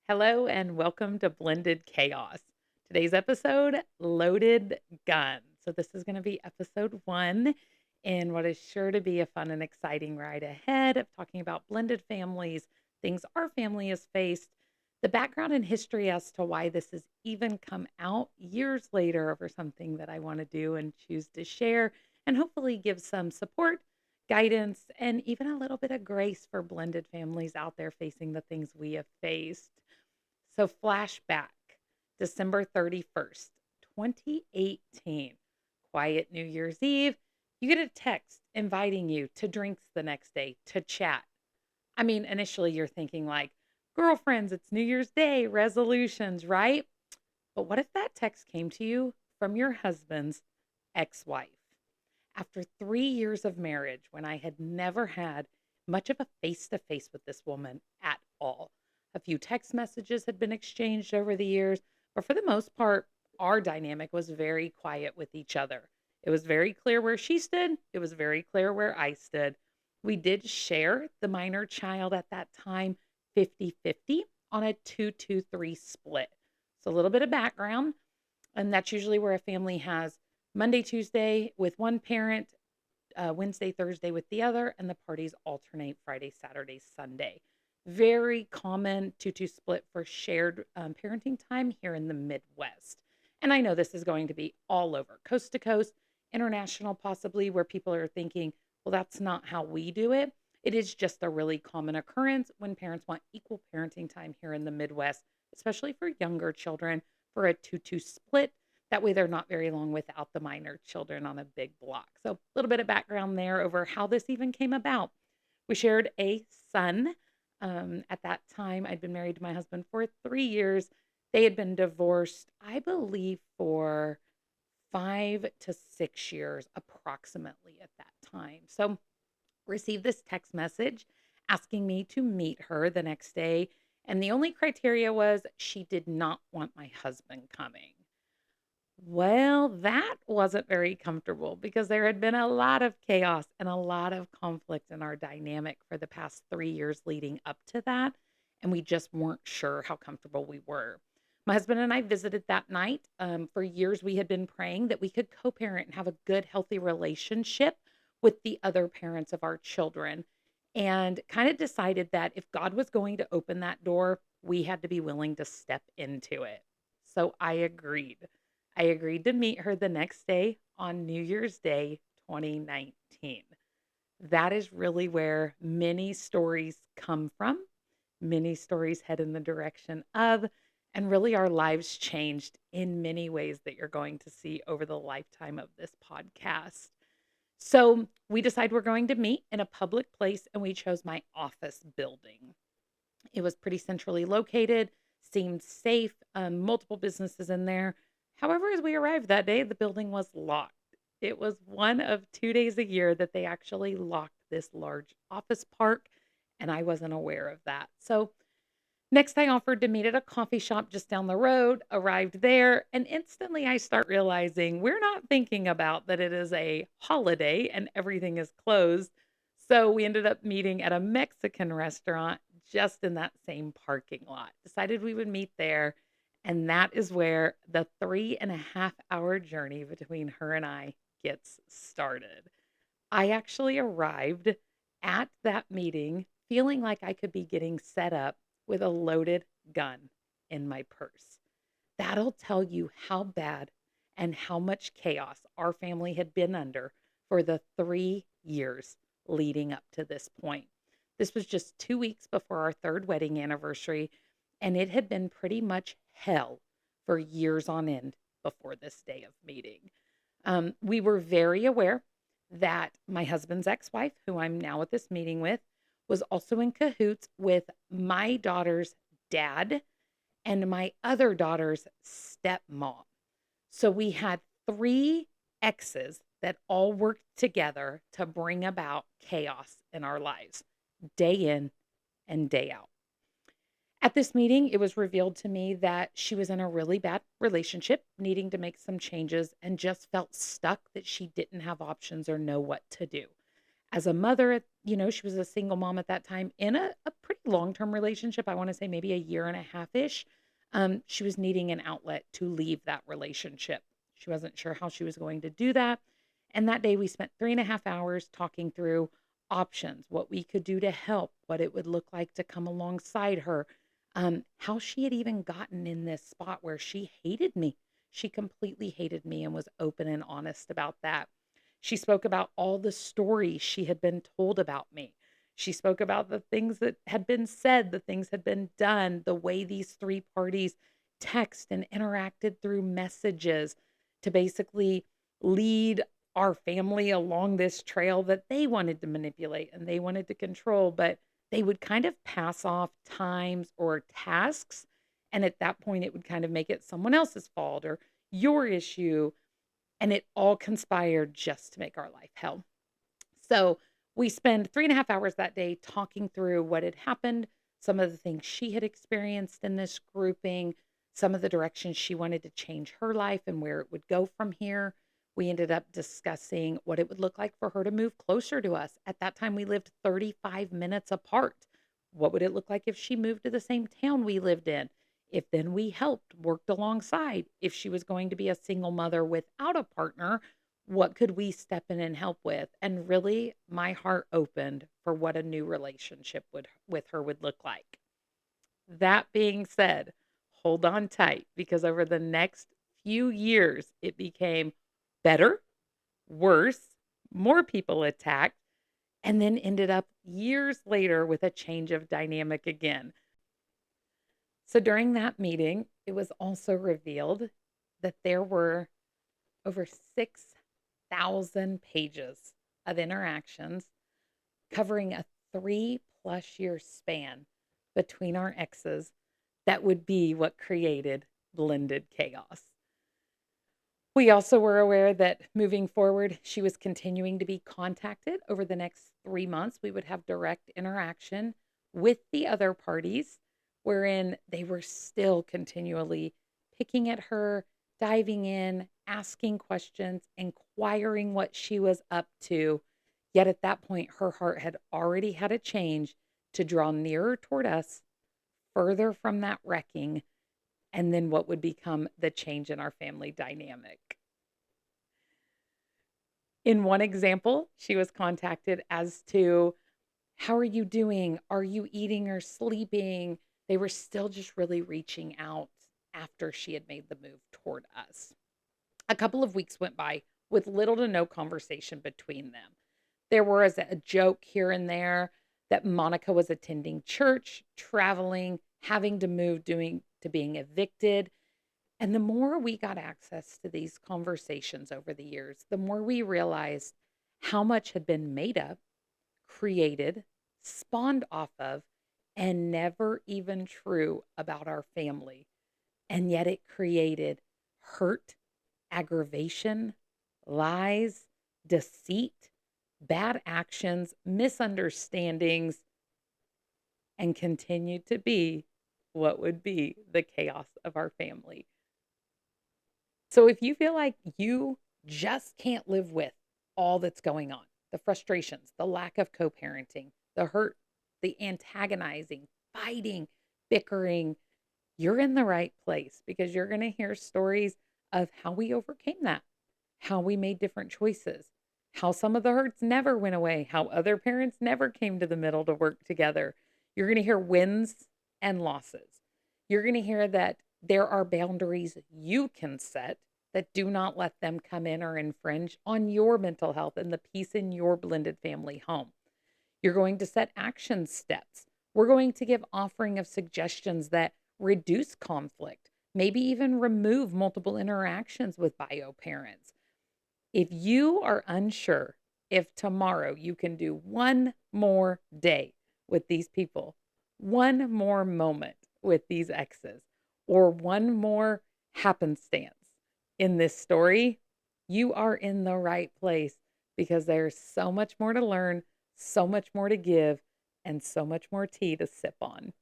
Hello and welcome to Blended Chaos. Today's episode, Loaded Gun. So, this is going to be episode one in what is sure to be a fun and exciting ride ahead of talking about blended families, things our family has faced, the background and history as to why this has even come out years later over something that I want to do and choose to share, and hopefully give some support, guidance, and even a little bit of grace for blended families out there facing the things we have faced. So, flashback December 31st, 2018, quiet New Year's Eve. You get a text inviting you to drinks the next day to chat. I mean, initially you're thinking, like, girlfriends, it's New Year's Day, resolutions, right? But what if that text came to you from your husband's ex wife? After 3 years of marriage, when I had never had much of a face to face with this woman at all. A few text messages had been exchanged over the years, but for the most part, our dynamic was very quiet with each other. It was very clear where she stood, it was very clear where I stood. We did share the minor child at that time 50-50 on a 2-2-3 split. So, a little bit of background, and that's usually where a family has Monday, Tuesday with one parent, Wednesday, Thursday with the other, and the parties alternate Friday, Saturday, Sunday. Very common 2-2 split for shared parenting time here in the Midwest. And I know this is going to be all over, coast to coast, international, possibly, where people are thinking, well, that's not how we do it. It is just a really common occurrence when parents want equal parenting time here in the Midwest, especially for younger children, for a 2-2 split. That way, they're not very long without the minor children on a big block. So, a little bit of background there over how this even came about. We shared a son. At that time, I'd been married to my husband for 3 years. They had been divorced, I believe, for 5 to 6 years approximately at that time. So, received this text message asking me to meet her the next day. And the only criteria was she did not want my husband coming. Well, that wasn't very comfortable because there had been a lot of chaos and a lot of conflict in our dynamic for the past 3 years leading up to that. And we just weren't sure how comfortable we were. My husband and I visited that night. For years, we had been praying that we could co parent and have a good, healthy relationship with the other parents of our children. And kind of decided that if God was going to open that door, we had to be willing to step into it. So I agreed. I agreed to meet her the next day on New Year's Day 2019. That is really where many stories come from. Many stories head in the direction of, and really our lives changed in many ways that you're going to see over the lifetime of this podcast. So we decide we're going to meet in a public place, and we chose my office building. It was pretty centrally located, seemed safe, multiple businesses in there. However, as we arrived that day, the building was locked. It was one of 2 days a year that they actually locked this large office park, and I wasn't aware of that. So, next, I offered to meet at a coffee shop just down the road, arrived there, and instantly I start realizing we're not thinking about that it is a holiday and everything is closed. So we ended up meeting at a Mexican restaurant just in that same parking lot. Decided we would meet there. And that is where the 3.5 hour journey between her and I gets started. I actually arrived at that meeting feeling like I could be getting set up with a loaded gun in my purse. That'll tell you how bad and how much chaos our family had been under for the 3 years leading up to this point. This was just 2 weeks before our third wedding anniversary, and it had been pretty much hell for years on end before this day of meeting. We were very aware that my husband's ex wife, who I'm now at this meeting with, was also in cahoots with my daughter's dad and my other daughter's stepmom. So we had three exes that all worked together to bring about chaos in our lives, day in and day out. At this meeting, it was revealed to me that she was in a really bad relationship, needing to make some changes, and just felt stuck that she didn't have options or know what to do. as a mother, she was a single mom at that time in a pretty long-term relationship. I want to say maybe a year and a half ish. She was needing an outlet to leave that relationship. She wasn't sure how she was going to do that. And that day we spent 3.5 hours talking through options, what we could do to help, what it would look like to come alongside her, how she had even gotten in this spot where she hated me. She completely hated me and was open and honest about that. She spoke about all the stories she had been told about me. She spoke about the things that had been said, the things had been done, the way these three parties text and interacted through messages to basically lead our family along this trail that they wanted to manipulate and they wanted to control, but they would kind of pass off times or tasks. And at that point, it would kind of make it someone else's fault or your issue. And it all conspired just to make our life hell. So we spent 3.5 hours that day talking through what had happened, some of the things she had experienced in this grouping, some of the directions she wanted to change her life and where it would go from here. We ended up discussing what it would look like for her to move closer to us. At that time, we lived 35 minutes apart. What would it look like if she moved to the same town we lived in? If then we helped, worked alongside, if she was going to be a single mother without a partner, what could we step in and help with? And really, my heart opened for what a new relationship would with her would look like. That being said, hold on tight because over the next few years, it became better, worse, more people attacked, and then ended up years later with a change of dynamic again. So during that meeting, it was also revealed that there were over 6,000 pages of interactions covering a 3+ year span between our exes that would be what created blended chaos. We also were aware that moving forward, she was continuing to be contacted over the next 3 months. We would have direct interaction with the other parties, wherein they were still continually picking at her, diving in, asking questions, inquiring what she was up to. Yet at that point, her heart had already had a change to draw nearer toward us, further from that wrecking, and then what would become the change in our family dynamic. In one example, she was contacted as to, how are you doing? Are you eating or sleeping? They were still just really reaching out after she had made the move toward us. A couple of weeks went by with little to no conversation between them. There was a joke here and there that Monica was attending church, traveling, having to move, doing to being evicted. And the more we got access to these conversations over the years, the more we realized how much had been made up, created, spawned off of, and never even true about our family. And yet it created hurt, aggravation, lies, deceit, bad actions, misunderstandings, and continued to be what would be the chaos of our family. So if you feel like you just can't live with all that's going on, the frustrations, the lack of co parenting, the hurt, the antagonizing, fighting, bickering, you're in the right place because you're going to hear stories of how we overcame that, how we made different choices, how some of the hurts never went away, how other parents never came to the middle to work together. You're going to hear wins and losses. You're going to hear that there are boundaries you can set that do not let them come in or infringe on your mental health and the peace in your blended family home. You're going to set action steps. We're going to give offering of suggestions that reduce conflict, maybe even remove multiple interactions with bio parents. If you are unsure if tomorrow you can do one more day with these people, one more moment with these exes, or one more happenstance in this story, you are in the right place because there's so much more to learn, so much more to give, and so much more tea to sip on.